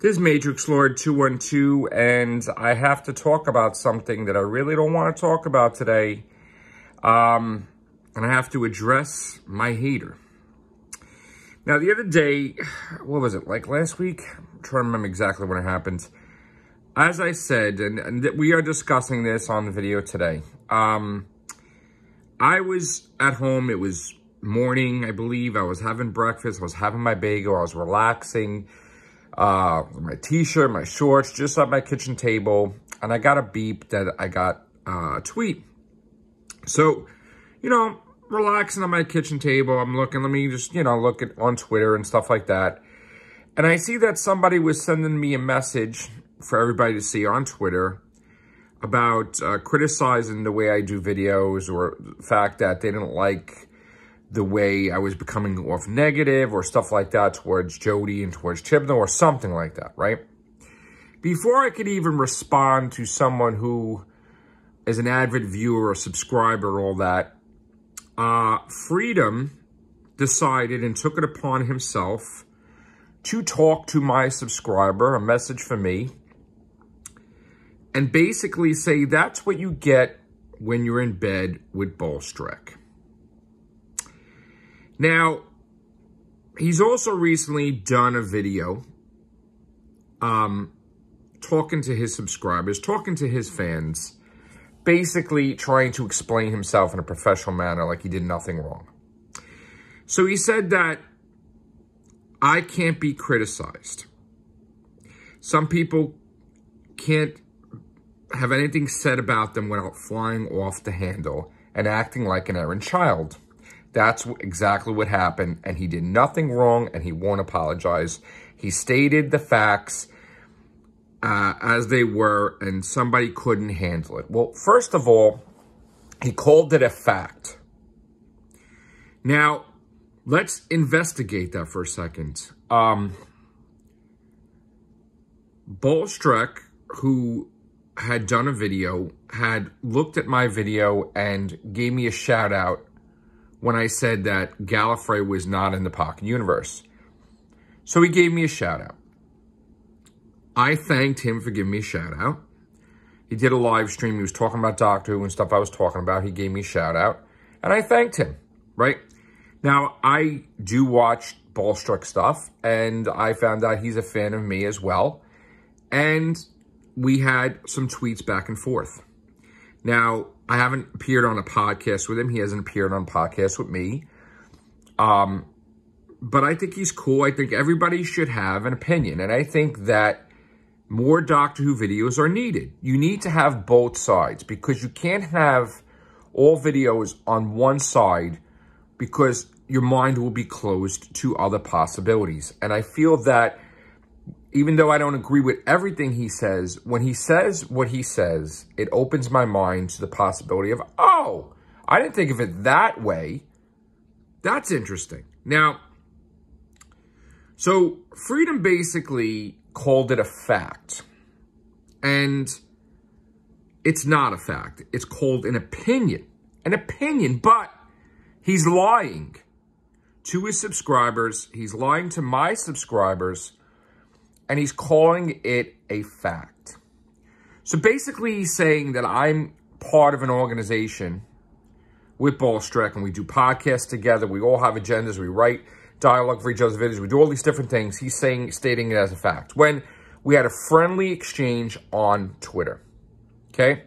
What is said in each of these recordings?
This is Matrix Lord 212, and I have to talk about something that I really don't want to talk about today. And I have to address my hater. Now, the other day, what was it, like last week? I'm trying to remember exactly when it happened. As I said, and we are discussing this on the video today. I was at home. It was morning, I believe. I was having breakfast. I was having my bagel. I was relaxing. My t-shirt, my shorts, just at my kitchen table. And I got a beep that I got a tweet. So, relaxing on my kitchen table. I'm looking, let me just, look at on Twitter and stuff like that. And I see that somebody was sending me a message for everybody to see on Twitter about criticizing the way I do videos, or the fact that they didn't like the way I was becoming off negative or stuff like that towards Jody and towards Chibnall or something like that, right? Before I could even respond to someone who is an avid viewer or subscriber, all that, Freedom decided and took it upon himself to talk to my subscriber, a message for me, and basically say that's what you get when you're in bed with Bolstreck. Now, he's also recently done a video talking to his subscribers, talking to his fans, basically trying to explain himself in a professional manner like he did nothing wrong. So he said that I can't be criticized. Some people can't have anything said about them without flying off the handle and acting like an errant child. That's exactly what happened, and he did nothing wrong, and he won't apologize. He stated the facts as they were, and somebody couldn't handle it. Well, first of all, he called it a fact. Now, let's investigate that for a second. Bolstreck, who had done a video, had looked at my video and gave me a shout out when I said that Gallifrey was not in the Pocket Universe. So he gave me a shout out. I thanked him for giving me a shout out. He did a live stream. He was talking about Doctor Who and stuff I was talking about. He gave me a shout out. And I thanked him, right? Now, I do watch Bolstreck stuff, and I found out he's a fan of me as well. And we had some tweets back and forth. Now, I haven't appeared on a podcast with him. He hasn't appeared on a podcast with me. But I think he's cool. I think everybody should have an opinion. And I think that more Doctor Who videos are needed. You need to have both sides, because you can't have all videos on one side, because your mind will be closed to other possibilities. And I feel that even though I don't agree with everything he says, when he says what he says, it opens my mind to the possibility of, oh, I didn't think of it that way. That's interesting. Now, so Freedom basically called it a fact. And it's not a fact. It's called an opinion. An opinion, but he's lying to his subscribers. He's lying to my subscribers. And he's calling it a fact. So basically he's saying that I'm part of an organization with Bolstreck, and we do podcasts together. We all have agendas. We write dialogue for each other's videos. We do all these different things. He's stating it as a fact, when we had a friendly exchange on Twitter. Okay?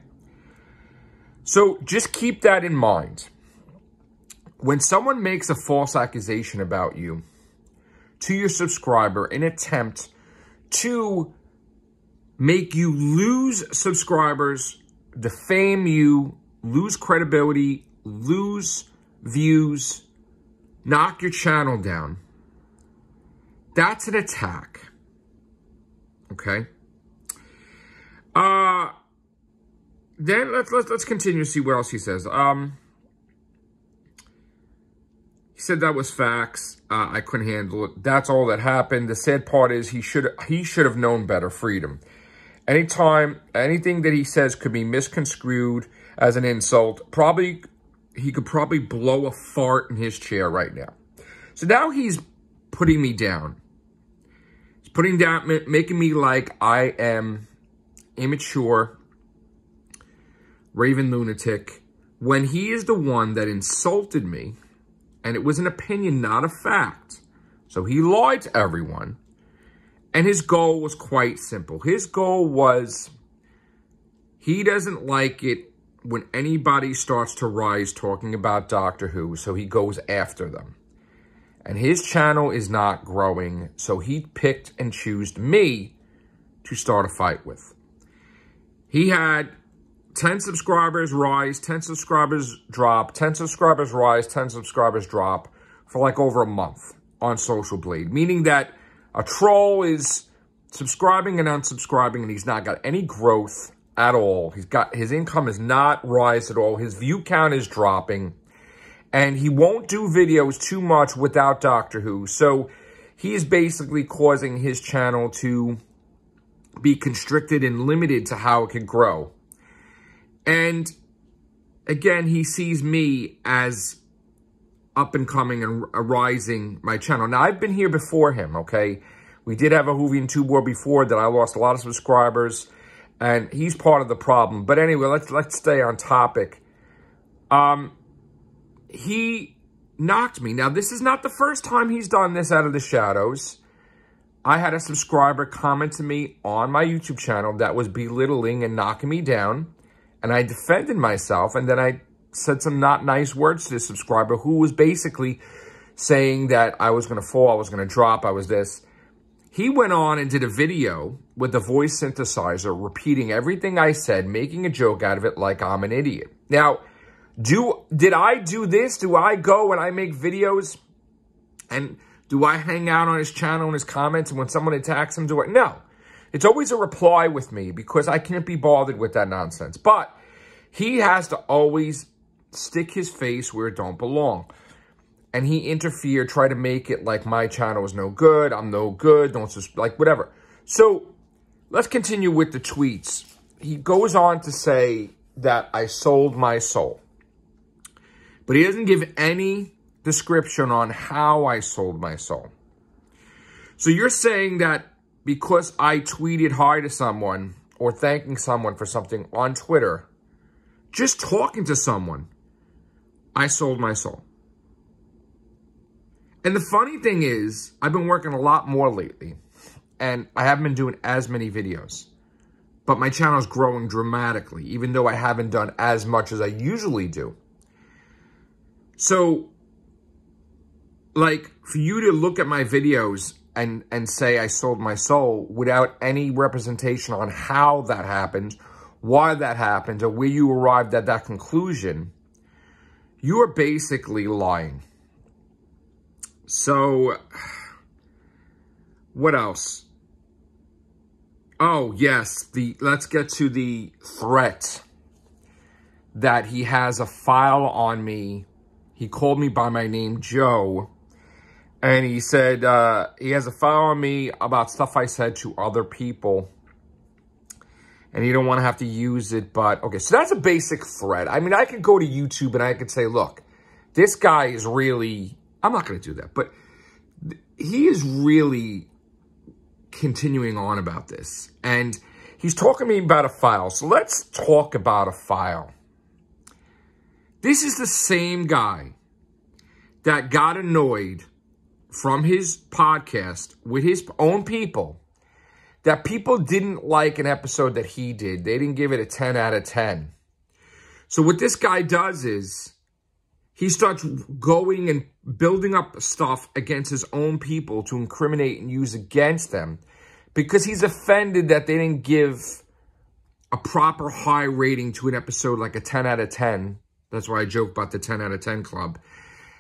So just keep that in mind. When someone makes a false accusation about you to your subscriber in an attempt to make you lose subscribers, defame you, lose credibility, lose views, knock your channel down, that's an attack. Okay? Then let's continue to see what else he says. He said that was facts. I couldn't handle it. That's all that happened. The sad part is he should have known better. Freedom. Anything that he says could be misconstrued as an insult. He could probably blow a fart in his chair right now. So now he's putting me down. He's putting down, making me like I am immature, raving lunatic, when he is the one that insulted me, and it was an opinion, not a fact. So he lied to everyone, and his goal was quite simple. His goal was, he doesn't like it when anybody starts to rise talking about Doctor Who, so he goes after them. And his channel is not growing, so he picked and chose me to start a fight with. He had 10 subscribers rise, 10 subscribers drop, 10 subscribers rise, 10 subscribers drop for like over a month on Social Blade. Meaning that a troll is subscribing and unsubscribing, and he's not got any growth at all. His income is not rise at all. His view count is dropping. And he won't do videos too much without Doctor Who. So he is basically causing his channel to be constricted and limited to how it could grow. And again, he sees me as up and coming and rising my channel. Now, I've been here before him, okay? We did have a Whovian Tube War before that I lost a lot of subscribers, and he's part of the problem. But anyway, let's stay on topic. He knocked me. Now, this is not the first time he's done this out of the shadows. I had a subscriber comment to me on my YouTube channel that was belittling and knocking me down, and I defended myself, and then I said some not nice words to the subscriber who was basically saying that I was going to fall, I was going to drop, I was this. He went on and did a video with the voice synthesizer, repeating everything I said, making a joke out of it like I'm an idiot. Now, did I do this? Do I go and I make videos and do I hang out on his channel and his comments, and when someone attacks him, do I? No. It's always a reply with me because I can't be bothered with that nonsense. But he has to always stick his face where it don't belong. And he interfered, tried to make it like my channel is no good, I'm no good, don't just, like, whatever. So let's continue with the tweets. He goes on to say that I sold my soul. But he doesn't give any description on how I sold my soul. So you're saying that because I tweeted hi to someone or thanking someone for something on Twitter, just talking to someone, I sold my soul. And the funny thing is, I've been working a lot more lately, and I haven't been doing as many videos. But my channel is growing dramatically, even though I haven't done as much as I usually do. So, like, for you to look at my videos and say I sold my soul without any representation on how that happened, why that happened, or where you arrived at that conclusion, you are basically lying. So, what else? Oh, yes, let's get to the threat that he has a file on me. He called me by my name, Joe, and he said he has a file on me about stuff I said to other people, and he don't want to have to use it, but, okay, so that's a basic threat. I mean, I could go to YouTube and I could say, look, this guy is really, I'm not going to do that, but he is really continuing on about this, and he's talking to me about a file, so let's talk about a file. This is the same guy that got annoyed from his podcast with his own people, that people didn't like an episode that he did. They didn't give it a 10 out of 10. So what this guy does is he starts going and building up stuff against his own people to incriminate and use against them because he's offended that they didn't give a proper high rating to an episode like a 10 out of 10. That's why I joke about the 10 out of 10 club.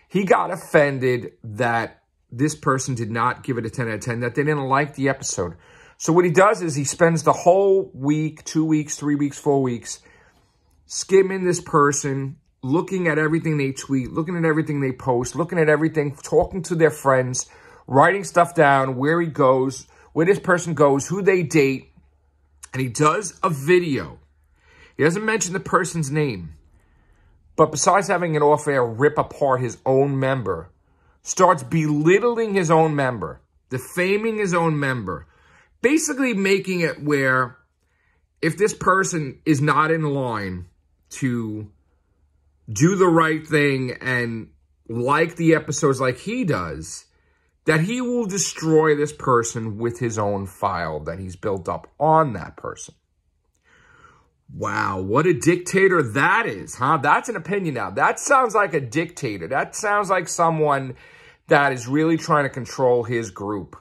He got offended that this person did not give it a 10 out of 10, that they didn't like the episode. So what he does is he spends the whole week, 2 weeks, 3 weeks, 4 weeks, skimming this person, looking at everything they tweet, looking at everything they post, looking at everything, talking to their friends, writing stuff down, where he goes, where this person goes, who they date. And he does a video. He doesn't mention the person's name. But besides having an off-air rip apart his own member, starts belittling his own member, defaming his own member, basically making it where if this person is not in line to do the right thing and like the episodes like he does, that he will destroy this person with his own file that he's built up on that person. Wow, what a dictator that is, huh? That's an opinion now. That sounds like a dictator. That sounds like someone that is really trying to control his group,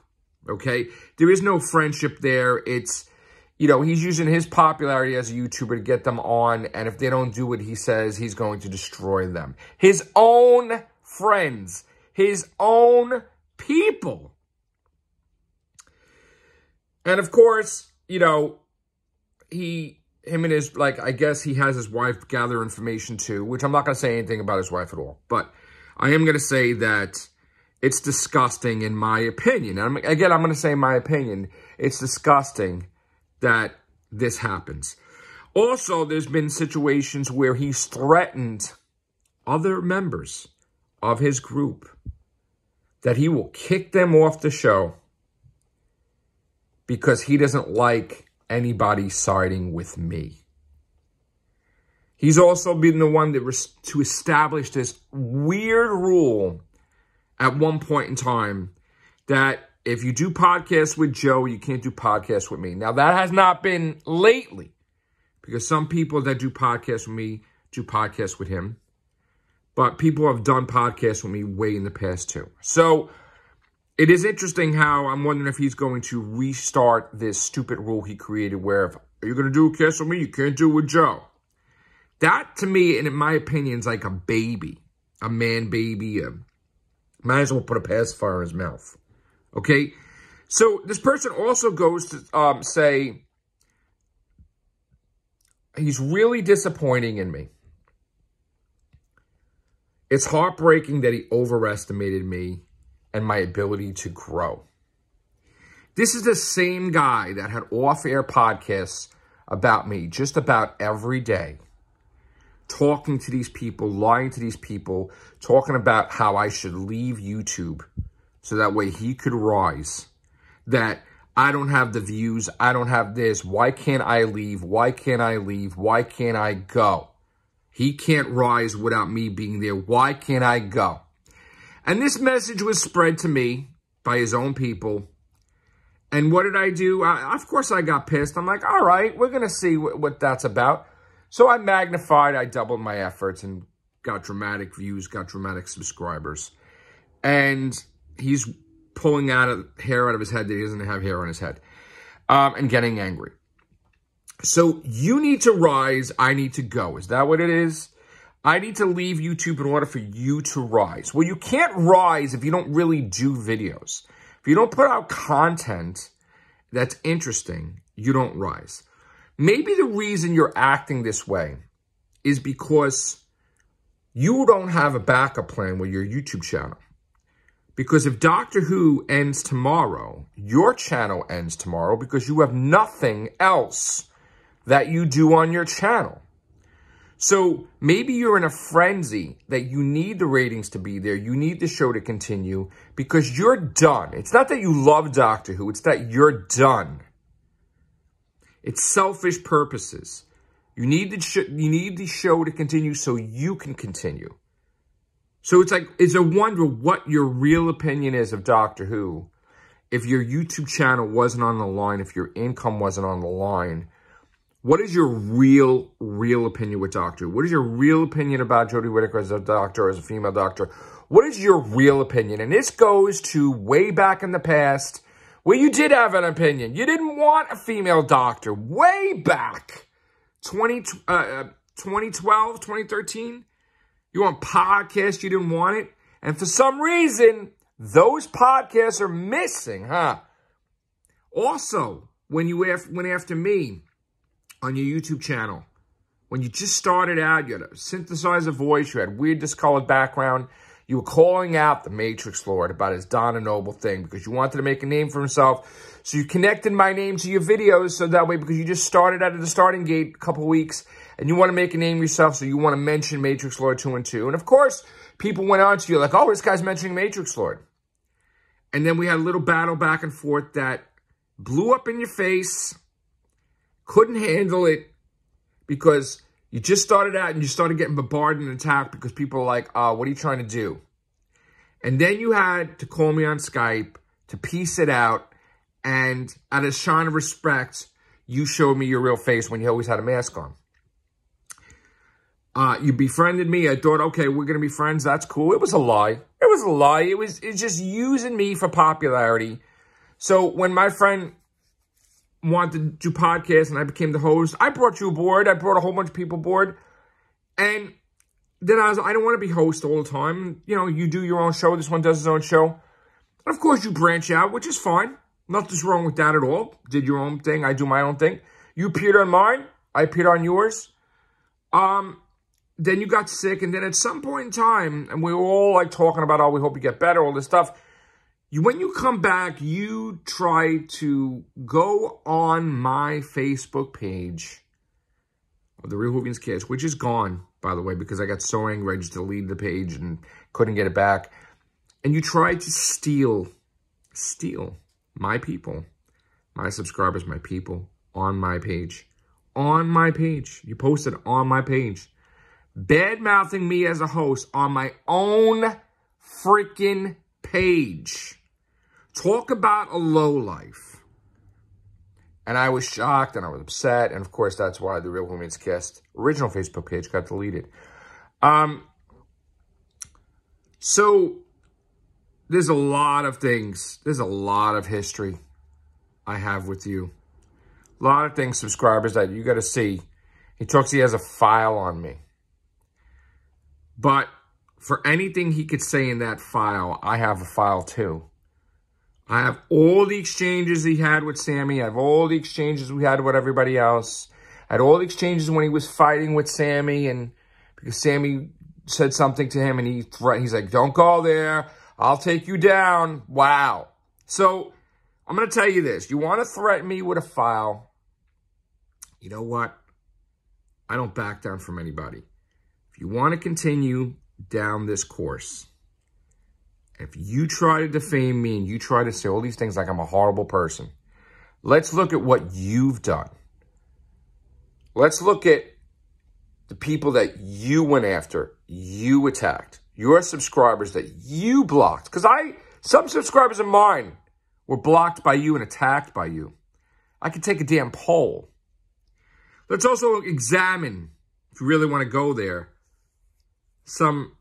okay? There is no friendship there. It's, you know, he's using his popularity as a YouTuber to get them on, and if they don't do what he says, he's going to destroy them. His own friends, his own people. And of course, you know, him and his, like, I guess he has his wife gather information too, which I'm not going to say anything about his wife at all. But I am going to say that it's disgusting in my opinion. And again, I'm going to say my opinion. It's disgusting that this happens. Also, there's been situations where he's threatened other members of his group that he will kick them off the show because he doesn't like anybody siding with me. He's also been the one to establish this weird rule at one point in time that if you do podcasts with Joe, you can't do podcasts with me. Now, that has not been lately because some people that do podcasts with me do podcasts with him. But people have done podcasts with me way in the past too. So it is interesting how I'm wondering if he's going to restart this stupid rule he created where if you're going to do a cast with me, you can't do it with Joe. That, to me, and in my opinion, is like a baby, a man baby. Might as well put a pacifier in his mouth. Okay? So this person also goes to say he's really disappointing in me. It's heartbreaking that he overestimated me and my ability to grow. This is the same guy that had off-air podcasts about me just about every day, talking to these people, lying to these people, talking about how I should leave YouTube so that way he could rise, that I don't have the views, I don't have this, why can't I leave, why can't I leave, why can't I go? He can't rise without me being there, why can't I go? And this message was spread to me by his own people. And what did I do? Of course, I got pissed. I'm like, all right, we're going to see what that's about. So I magnified, I doubled my efforts and got dramatic views, got dramatic subscribers. And he's pulling hair out of his head that he doesn't have hair on his head and getting angry. So you need to rise, I need to go. Is that what it is? I need to leave YouTube in order for you to rise. Well, you can't rise if you don't really do videos. If you don't put out content that's interesting, you don't rise. Maybe the reason you're acting this way is because you don't have a backup plan with your YouTube channel. Because if Doctor Who ends tomorrow, your channel ends tomorrow because you have nothing else that you do on your channel. So maybe you're in a frenzy that you need the ratings to be there. You need the show to continue because you're done. It's not that you love Doctor Who. It's that you're done. It's selfish purposes. You need the show to continue so you can continue. So it's like, it's a wonder what your real opinion is of Doctor Who. If your YouTube channel wasn't on the line, if your income wasn't on the line, what is your real opinion with Doctor Who? What is your real opinion about Jodie Whittaker as a doctor, as a female doctor? What is your real opinion? And this goes to way back in the past where you did have an opinion. You didn't want a female doctor. Way back. 2012, 2013. You want podcasts, you didn't want it. And for some reason, those podcasts are missing, huh? Also, when you went after me on your YouTube channel, when you just started out, you had a synthesizer voice, you had weird discolored background, you were calling out the Matrix Lord about his Donna Noble thing because you wanted to make a name for himself. So you connected my name to your videos so that way, because you just started out at the starting gate a couple of weeks and you want to make a name yourself, so you want to mention Matrix Lord 2 and 2. And of course, people went on to you like, oh, this guy's mentioning Matrix Lord. And then we had a little battle back and forth that blew up in your face. Couldn't handle it because you just started out and you started getting bombarded and attacked because people are like, what are you trying to do? And then you had to call me on Skype to piece it out. And out of sign of respect, you showed me your real face when you always had a mask on. You befriended me. I thought, okay, we're going to be friends. That's cool. It was a lie. It was a lie. It's just using me for popularity. So when my friend wanted to do podcasts and I became the host, I brought you aboard. I brought a whole bunch of people aboard. And then I don't want to be host all the time. You know, you do your own show. This one does his own show. And of course, you branch out, which is fine. Nothing's wrong with that at all. Did your own thing. I do my own thing. You appeared on mine. I appeared on yours. Then you got sick. And then at some point in time, and we were all like talking about, oh, we hope you get better, all this stuff. When you come back, you try to go on my Facebook page of The Real Hoovians Kids, which is gone, by the way, because I got so angry I just deleted the page and couldn't get it back. And you try to steal my people, my subscribers, my people, on my page. On my page. You posted on my page. Bad-mouthing me as a host on my own freaking page. Talk about a lowlife. And I was shocked and I was upset. And of course, that's why The Real Hoovians Cast original Facebook page got deleted. So there's a lot of things. There's a lot of history I have with you. A lot of things, subscribers, that you got to see. He talks he has a file on me. But for anything he could say in that file, I have a file too. I have all the exchanges he had with Sammy. I have all the exchanges we had with everybody else. I had all the exchanges when he was fighting with Sammy, and because Sammy said something to him and he's like, don't go there. I'll take you down. Wow. So I'm going to tell you this. You want to threaten me with a file? You know what? I don't back down from anybody. If you want to continue down this course, if you try to defame me and you try to say all these things like I'm a horrible person, let's look at what you've done. Let's look at the people that you went after, you attacked, your subscribers that you blocked. Because some subscribers of mine were blocked by you and attacked by you. I could take a damn poll. Let's also examine, if you really want to go there, some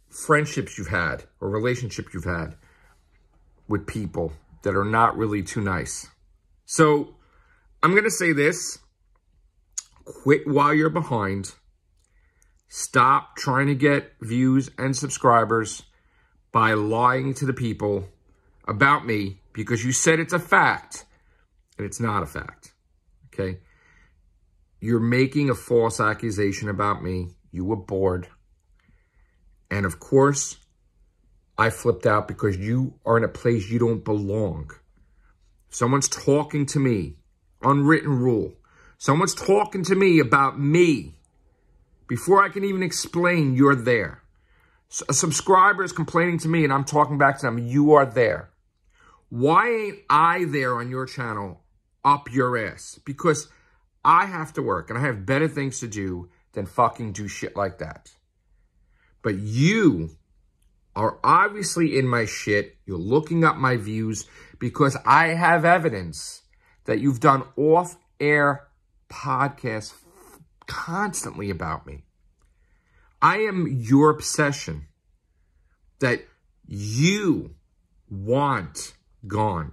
friendships you've had or relationship you've had with people that are not really too nice. So I'm going to say this. Quit while you're behind. Stop trying to get views and subscribers by lying to the people about me because you said it's a fact and it's not a fact. Okay? You're making a false accusation about me. You were bored. And of course, I flipped out because you are in a place you don't belong. Someone's talking to me, unwritten rule. Someone's talking to me about me. Before I can even explain, you're there. A subscriber is complaining to me and I'm talking back to them. You are there. Why ain't I there on your channel up your ass? Because I have to work and I have better things to do than fucking do shit like that. But you are obviously in my shit. You're looking up my views because I have evidence that you've done off-air podcasts constantly about me. I am your obsession that you want gone.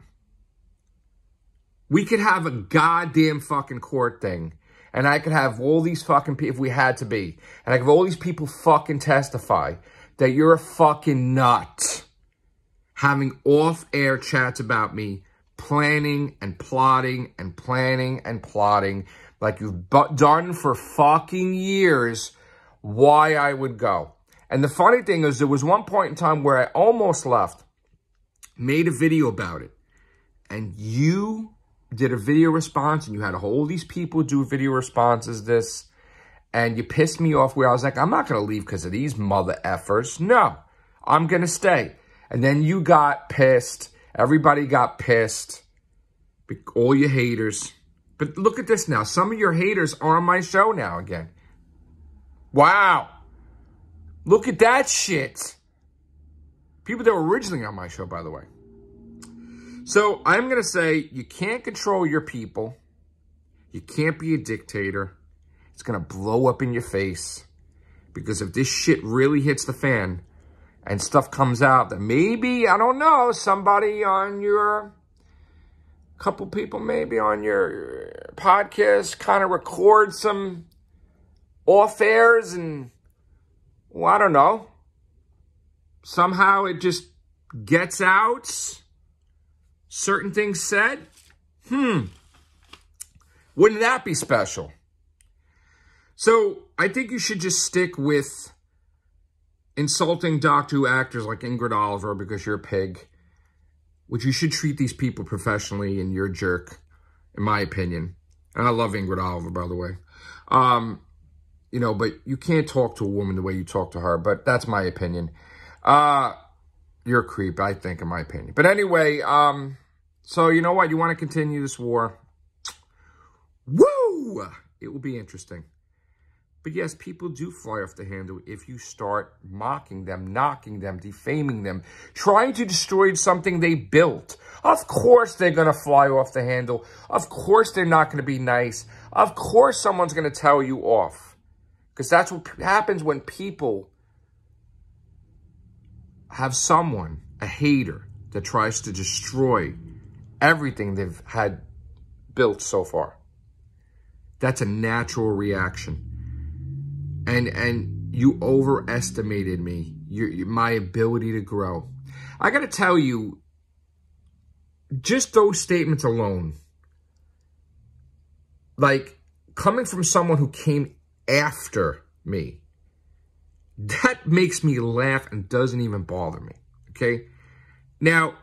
We could have a goddamn fucking court thing. And I could have all these fucking people, if we had to be. And I could have all these people fucking testify that you're a fucking nut. Having off-air chats about me. Planning and plotting and planning and plotting. Like you've done for fucking years. Why I would go. And the funny thing is, there was one point in time where I almost left. Made a video about it. And you did a video response, and you had all these people do video responses, and you pissed me off where I was like, I'm not going to leave because of these mother effers. No, I'm going to stay. And then you got pissed. Everybody got pissed. All your haters. But look at this now. Some of your haters are on my show now again. Wow. Look at that shit. People that were originally on my show, by the way. So I'm going to say you can't control your people. You can't be a dictator. It's going to blow up in your face. Because if this shit really hits the fan and stuff comes out that maybe, I don't know, somebody on your, couple people maybe on your podcast kind of record some off airs and, well, I don't know. Somehow it just gets out. Certain things said. Wouldn't that be special? So I think you should just stick with insulting Doctor Who actors like Ingrid Oliver because you're a pig, which you should treat these people professionally, and you're a jerk, in my opinion. And I love Ingrid Oliver, by the way. You know, but you can't talk to a woman the way you talk to her, but that's my opinion. You're a creep, I think, in my opinion. But anyway, so you know what? You want to continue this war? Woo! It will be interesting. But yes, people do fly off the handle if you start mocking them, knocking them, defaming them, trying to destroy something they built. Of course they're going to fly off the handle. Of course they're not going to be nice. Of course someone's going to tell you off. Because that's what happens when people have someone, a hater, that tries to destroy everything they've had built so far. That's a natural reaction. And you overestimated me, my ability to grow. I got to tell you, just those statements alone, like coming from someone who came after me, that makes me laugh and doesn't even bother me, okay? Now,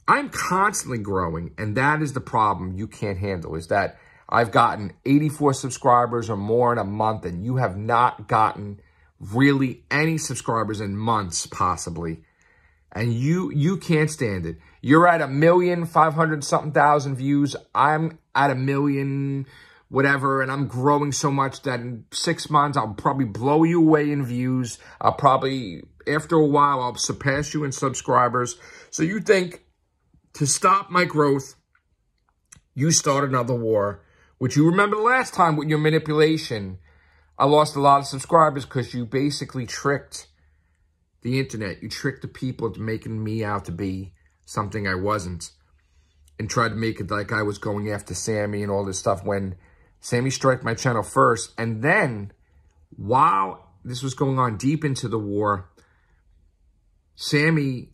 I'm constantly growing, and that is the problem you can't handle, is that I've gotten 84 subscribers or more in a month, and you have not gotten really any subscribers in months, possibly. And you can't stand it. You're at 1,500,000-something views. I'm at 1 million, whatever, and I'm growing so much that in 6 months, I'll probably blow you away in views. I'll probably, after a while, I'll surpass you in subscribers. So you think to stop my growth, you start another war. Which you remember the last time with your manipulation, I lost a lot of subscribers because you basically tricked the internet. You tricked the people into making me out to be something I wasn't. And tried to make it like I was going after Sammy and all this stuff when Sammy struck my channel first. And then, while this was going on deep into the war, Sammy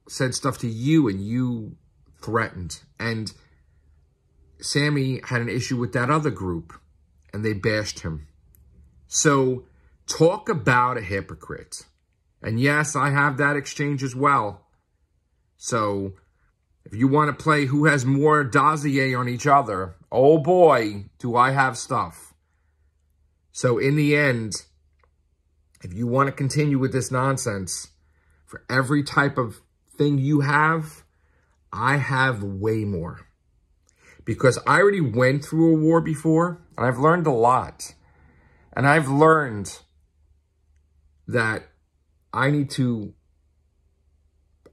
said stuff to you and you threatened. And Sammy had an issue with that other group, and they bashed him. So, talk about a hypocrite. And yes, I have that exchange as well. So, if you want to play who has more dossier on each other, oh boy, do I have stuff. So, in the end, if you want to continue with this nonsense, for every type of thing you have, I have way more. Because I already went through a war before, and I've learned a lot. And I've learned that I need to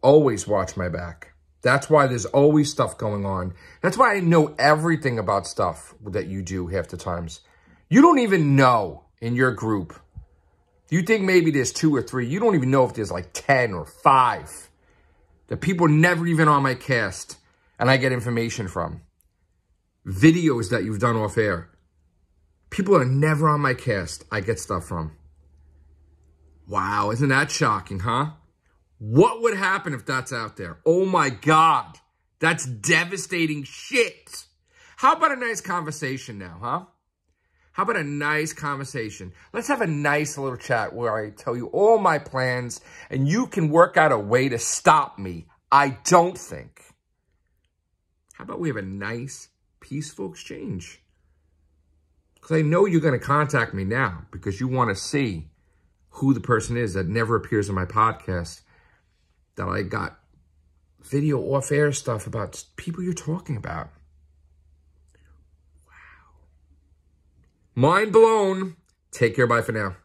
always watch my back. That's why there's always stuff going on. That's why I know everything about stuff that you do half the times. You don't even know in your group. You think maybe there's 2 or 3. You don't even know if there's like 10 or 5. That people are never even on my cast, and I get information from. Videos that you've done off air. People are never on my cast. I get stuff from. Wow, isn't that shocking, huh? What would happen if that's out there? Oh my God. That's devastating shit. How about a nice conversation now, huh? How about a nice conversation? Let's have a nice little chat where I tell you all my plans and you can work out a way to stop me. I don't think. How about we have a nice, peaceful exchange? Because I know you're going to contact me now because you want to see who the person is that never appears in my podcast. that I got video off-air stuff about people you're talking about. Wow. Mind blown. Take care. Bye for now.